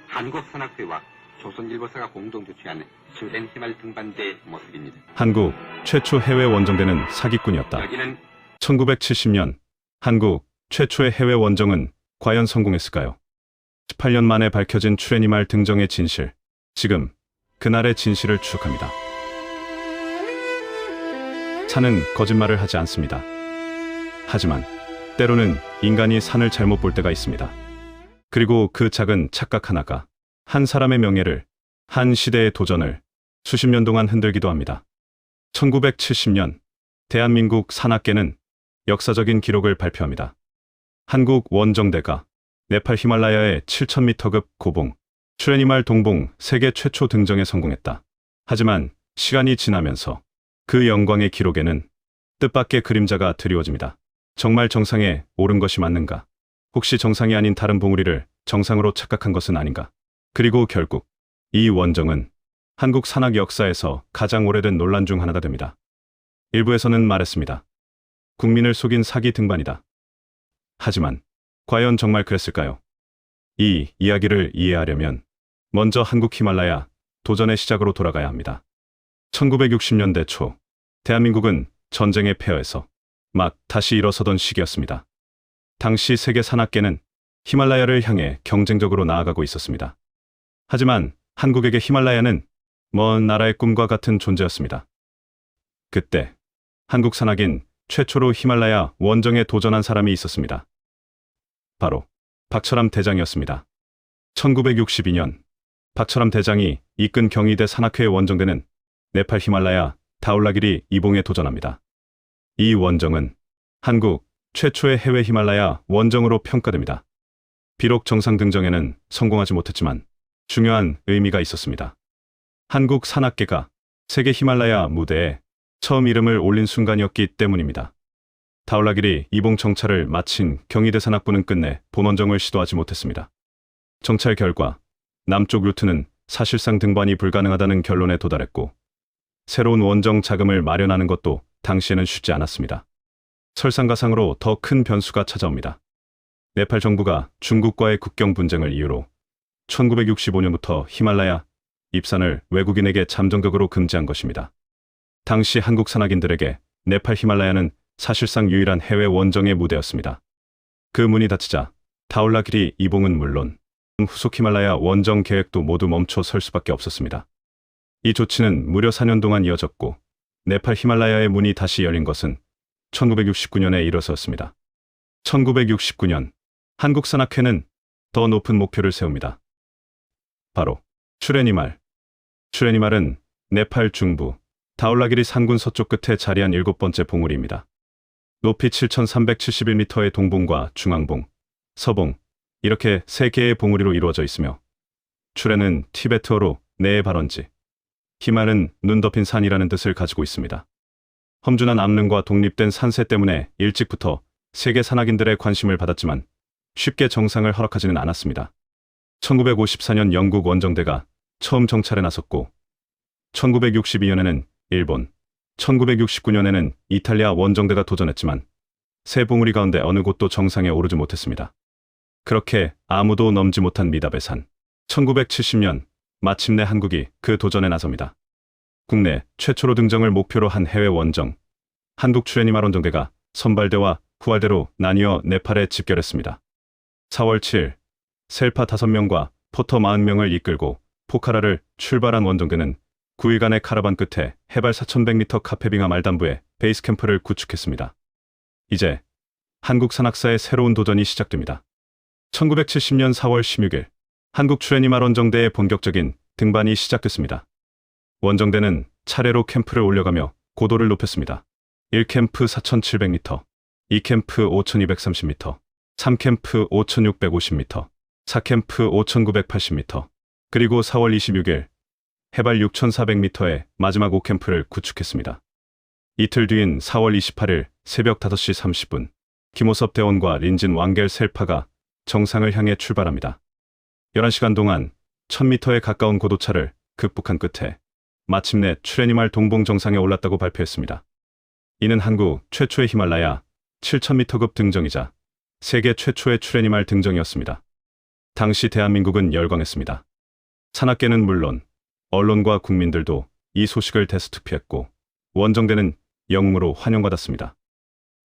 한국산악회와 조선일보사가 공동 주최한 스웨덴 희말 등반대의 모습입니다. 한국 최초 해외 원정대는 사기꾼이었다. 여기는 1970년 한국 최초의 해외 원정은 과연 성공했을까요? 18년 만에 밝혀진 추레니말 등정의 진실. 지금 그날의 진실을 추적합니다. 산은 거짓말을 하지 않습니다. 하지만 때로는 인간이 산을 잘못 볼 때가 있습니다. 그리고 그 작은 착각 하나가 한 사람의 명예를, 한 시대의 도전을 수십 년 동안 흔들기도 합니다. 1970년 대한민국 산악계는 역사적인 기록을 발표합니다. 한국 원정대가 네팔 히말라야의 7000m급 고봉, 추레니말 동봉 세계 최초 등정에 성공했다. 하지만 시간이 지나면서 그 영광의 기록에는 뜻밖의 그림자가 드리워집니다. 정말 정상에 오른 것이 맞는가? 혹시 정상이 아닌 다른 봉우리를 정상으로 착각한 것은 아닌가? 그리고 결국 이 원정은 한국 산악 역사에서 가장 오래된 논란 중 하나가 됩니다. 일부에서는 말했습니다. 국민을 속인 사기 등반이다. 하지만 과연 정말 그랬을까요? 이 이야기를 이해하려면 먼저 한국 히말라야 도전의 시작으로 돌아가야 합니다. 1960년대 초 대한민국은 전쟁의 폐허에서 막 다시 일어서던 시기였습니다. 당시 세계 산악계는 히말라야를 향해 경쟁적으로 나아가고 있었습니다. 하지만 한국에게 히말라야는 먼 나라의 꿈과 같은 존재였습니다. 그때 한국 산악인 최초로 히말라야 원정에 도전한 사람이 있었습니다. 바로 박철암 대장이었습니다. 1962년 박철암 대장이 이끈 경희대 산악회 원정대는 네팔 히말라야 다울라기리 이봉에 도전합니다. 이 원정은 한국 최초의 해외 히말라야 원정으로 평가됩니다. 비록 정상 등정에는 성공하지 못했지만 중요한 의미가 있었습니다. 한국 산악계가 세계 히말라야 무대에 처음 이름을 올린 순간이었기 때문입니다. 다울라기리 이봉 정찰을 마친 경희대 산악부는 끝내 본원정을 시도하지 못했습니다. 정찰 결과 남쪽 루트는 사실상 등반이 불가능하다는 결론에 도달했고 새로운 원정 자금을 마련하는 것도 당시에는 쉽지 않았습니다. 설상가상으로 더 큰 변수가 찾아옵니다. 네팔 정부가 중국과의 국경 분쟁을 이유로 1965년부터 히말라야 입산을 외국인에게 잠정적으로 금지한 것입니다. 당시 한국 산악인들에게 네팔 히말라야는 사실상 유일한 해외 원정의 무대였습니다. 그 문이 닫히자 다울라기리 이봉은 물론 후속 히말라야 원정 계획도 모두 멈춰 설 수밖에 없었습니다. 이 조치는 무려 4년 동안 이어졌고 네팔 히말라야의 문이 다시 열린 것은 1969년에 이뤄서였습니다. 1969년 한국 산악회는 더 높은 목표를 세웁니다. 바로 추레니말. 추레니말은 네팔 중부 다울라기리 산군 서쪽 끝에 자리한 7번째 봉우리입니다. 높이 7371m의 동봉과 중앙봉, 서봉 이렇게 3개의 봉우리로 이루어져 있으며 추레는 티베트어로 내의 발원지, 히말은 눈 덮인 산이라는 뜻을 가지고 있습니다. 험준한 암릉과 독립된 산세 때문에 일찍부터 세계 산악인들의 관심을 받았지만 쉽게 정상을 허락하지는 않았습니다. 1954년 영국 원정대가 처음 정찰에 나섰고 1962년에는 일본, 1969년에는 이탈리아 원정대가 도전했지만 세 봉우리 가운데 어느 곳도 정상에 오르지 못했습니다. 그렇게 아무도 넘지 못한 미답의 산. 1970년 마침내 한국이 그 도전에 나섭니다. 국내 최초로 등정을 목표로 한 해외 원정, 한국 추레니말 원정대가 선발대와 후발대로 나뉘어 네팔에 집결했습니다. 4월 7일 셀파 5명과 포터 40명을 이끌고 포카라를 출발한 원정대는 9일간의 카라반 끝에 해발 4100m 카페빙하 말단부에 베이스 캠프를 구축했습니다. 이제 한국 산악사의 새로운 도전이 시작됩니다. 1970년 4월 16일 한국 추레니말 원정대의 본격적인 등반이 시작됐습니다. 원정대는 차례로 캠프를 올려가며 고도를 높였습니다. 1캠프 4700m, 2캠프 5230m, 3캠프 5650m, 4캠프 5980m, 그리고 4월 26일 해발 6400m의 마지막 5캠프를 구축했습니다. 이틀 뒤인 4월 28일 새벽 5시 30분 김호섭 대원과 린진 왕겔 셀파가 정상을 향해 출발합니다. 11시간 동안 1000m에 가까운 고도차를 극복한 끝에 마침내 추레니말 동봉 정상에 올랐다고 발표했습니다. 이는 한국 최초의 히말라야 7000m급 등정이자 세계 최초의 추레니말 등정이었습니다. 당시 대한민국은 열광했습니다. 산악계는 물론 언론과 국민들도 이 소식을 대수투피했고 원정대는 영웅으로 환영받았습니다.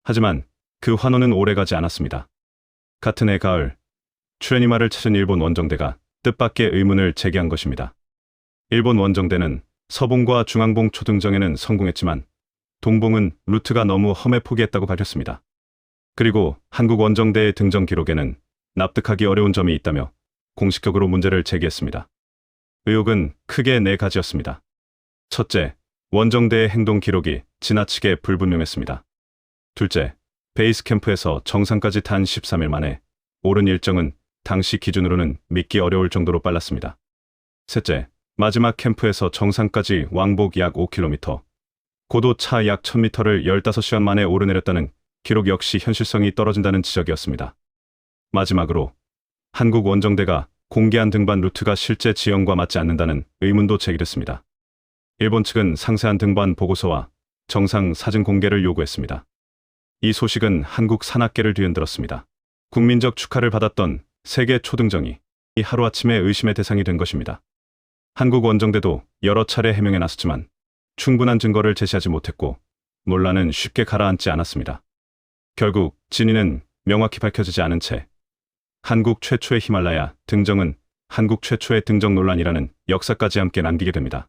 하지만 그 환호는 오래가지 않았습니다. 같은 해 가을, 추레니말을 찾은 일본 원정대가 뜻밖의 의문을 제기한 것입니다. 일본 원정대는 서봉과 중앙봉 초등정에는 성공했지만 동봉은 루트가 너무 험해 포기했다고 밝혔습니다. 그리고 한국 원정대의 등정 기록에는 납득하기 어려운 점이 있다며 공식적으로 문제를 제기했습니다. 의혹은 크게 네 가지였습니다. 첫째, 원정대의 행동 기록이 지나치게 불분명했습니다. 둘째, 베이스 캠프에서 정상까지 탄 13일 만에 오른 일정은 당시 기준으로는 믿기 어려울 정도로 빨랐습니다. 셋째, 마지막 캠프에서 정상까지 왕복 약 5km, 고도 차 약 1000m를 15시간 만에 오르내렸다는 기록 역시 현실성이 떨어진다는 지적이었습니다. 마지막으로 한국 원정대가 공개한 등반 루트가 실제 지형과 맞지 않는다는 의문도 제기됐습니다. 일본 측은 상세한 등반 보고서와 정상 사진 공개를 요구했습니다. 이 소식은 한국 산악계를 뒤흔들었습니다. 국민적 축하를 받았던 세계 초등정이 이 하루아침에 의심의 대상이 된 것입니다. 한국 원정대도 여러 차례 해명에 나섰지만 충분한 증거를 제시하지 못했고 논란은 쉽게 가라앉지 않았습니다. 결국 진위는 명확히 밝혀지지 않은 채 한국 최초의 히말라야 등정은 한국 최초의 등정 논란이라는 역사까지 함께 남기게 됩니다.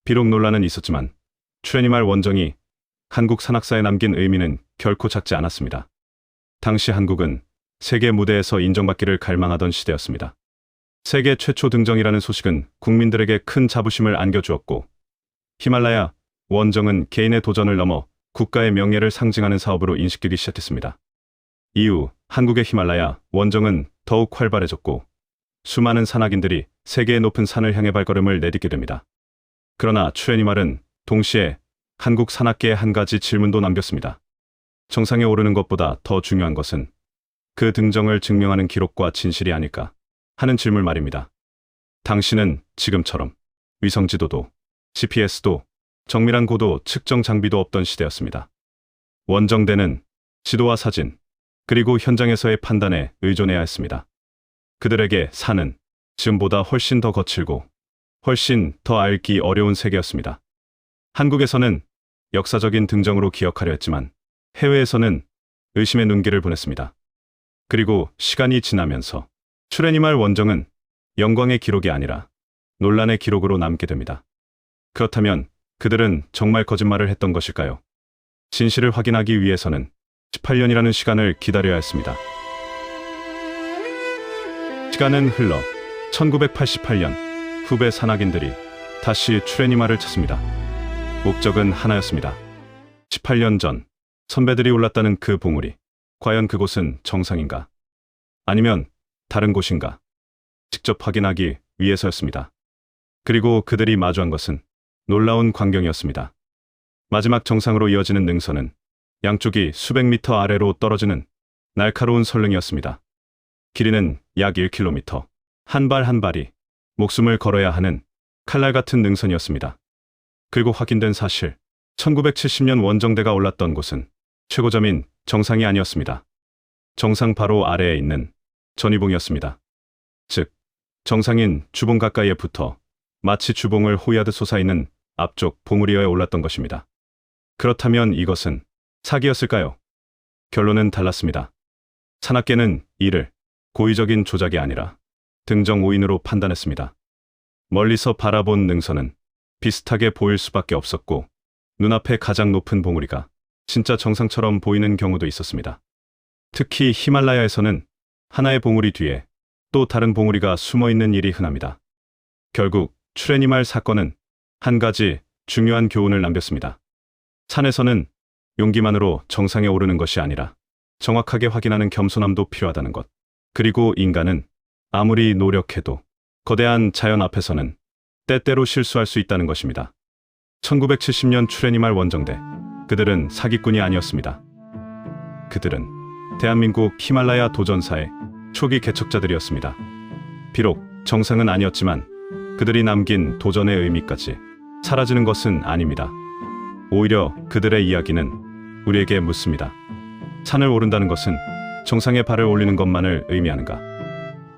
비록 논란은 있었지만 추레니말 원정이 한국 산악사에 남긴 의미는 결코 작지 않았습니다. 당시 한국은 세계 무대에서 인정받기를 갈망하던 시대였습니다. 세계 최초 등정이라는 소식은 국민들에게 큰 자부심을 안겨주었고 히말라야 원정은 개인의 도전을 넘어 국가의 명예를 상징하는 사업으로 인식되기 시작했습니다. 이후 한국의 히말라야 원정은 더욱 활발해졌고 수많은 산악인들이 세계의 높은 산을 향해 발걸음을 내딛게 됩니다. 그러나 추레니말은 동시에 한국 산악계에 한 가지 질문도 남겼습니다. 정상에 오르는 것보다 더 중요한 것은 그 등정을 증명하는 기록과 진실이 아닐까 하는 질문 말입니다. 당시는 지금처럼 위성지도도 GPS도 정밀한 고도 측정 장비도 없던 시대였습니다. 원정대는 지도와 사진, 그리고 현장에서의 판단에 의존해야 했습니다. 그들에게 산은 지금보다 훨씬 더 거칠고 훨씬 더 알기 어려운 세계였습니다. 한국에서는 역사적인 등정으로 기억하려 했지만 해외에서는 의심의 눈길을 보냈습니다. 그리고 시간이 지나면서 추레니말 원정은 영광의 기록이 아니라 논란의 기록으로 남게 됩니다. 그렇다면 그들은 정말 거짓말을 했던 것일까요? 진실을 확인하기 위해서는 18년이라는 시간을 기다려야 했습니다. 시간은 흘러 1988년 후배 산악인들이 다시 추레니말을 찾습니다. 목적은 하나였습니다. 18년 전 선배들이 올랐다는 그 봉우리, 과연 그곳은 정상인가? 아니면 다른 곳인가? 직접 확인하기 위해서였습니다. 그리고 그들이 마주한 것은 놀라운 광경이었습니다. 마지막 정상으로 이어지는 능선은 양쪽이 수백 미터 아래로 떨어지는 날카로운 설릉이었습니다. 길이는 약 1km, 한 발 한 발이 목숨을 걸어야 하는 칼날 같은 능선이었습니다. 그리고 확인된 사실, 1970년 원정대가 올랐던 곳은 최고점인 정상이 아니었습니다. 정상 바로 아래에 있는 전위봉이었습니다. 즉, 정상인 주봉 가까이에 붙어 마치 주봉을 호위하듯 솟아있는 앞쪽 봉우리에 올랐던 것입니다. 그렇다면 이것은 사기였을까요? 결론은 달랐습니다. 산악계는 이를 고의적인 조작이 아니라 등정 오인으로 판단했습니다. 멀리서 바라본 능선은 비슷하게 보일 수밖에 없었고 눈앞에 가장 높은 봉우리가 진짜 정상처럼 보이는 경우도 있었습니다. 특히 히말라야에서는 하나의 봉우리 뒤에 또 다른 봉우리가 숨어있는 일이 흔합니다. 결국 추레니말 사건은 한 가지 중요한 교훈을 남겼습니다. 산에서는 용기만으로 정상에 오르는 것이 아니라 정확하게 확인하는 겸손함도 필요하다는 것. 그리고 인간은 아무리 노력해도 거대한 자연 앞에서는 때때로 실수할 수 있다는 것입니다. 1970년 추레니말 원정대. 그들은 사기꾼이 아니었습니다. 그들은 대한민국 히말라야 도전사의 초기 개척자들이었습니다. 비록 정상은 아니었지만 그들이 남긴 도전의 의미까지 사라지는 것은 아닙니다. 오히려 그들의 이야기는 우리에게 묻습니다. 산을 오른다는 것은 정상에 발을 올리는 것만을 의미하는가?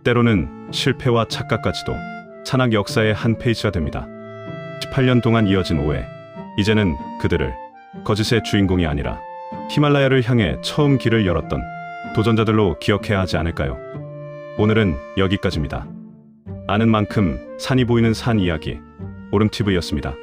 때로는 실패와 착각까지도 산악 역사의 한 페이지가 됩니다. 18년 동안 이어진 오해, 이제는 그들을 거짓의 주인공이 아니라 히말라야를 향해 처음 길을 열었던 도전자들로 기억해야 하지 않을까요? 오늘은 여기까지입니다. 아는 만큼 산이 보이는 산 이야기, 오름TV였습니다.